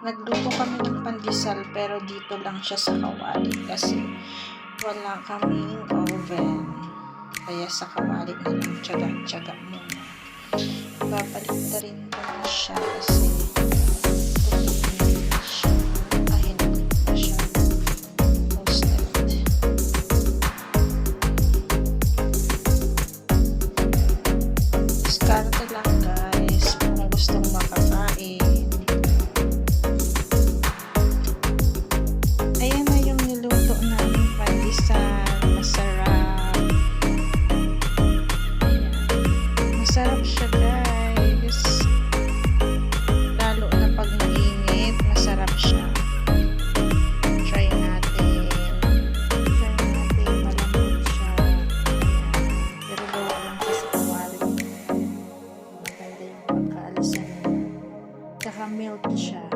Nagluto kami ng pandesal pero dito lang siya sa kawali kasi wala kaming oven. Kaya sa kawali na lang tiyaga-tiyaga muna. Babalik na rin ko na siya kasi tutunin siya. Ay, hindi pa siya toasted. Diskarte lang guys kung gustong makakain. Ayan na yung niluto namin pandesal. Masarap. Ayan. Masarap siya guys. Lalo na pag mainit, masarap siya. Try natin. Try natin. Malambot siya. Ayan. Pero gawa lang siya sa kawali. Maganda yung pagkaalasan. Tsaka milk siya.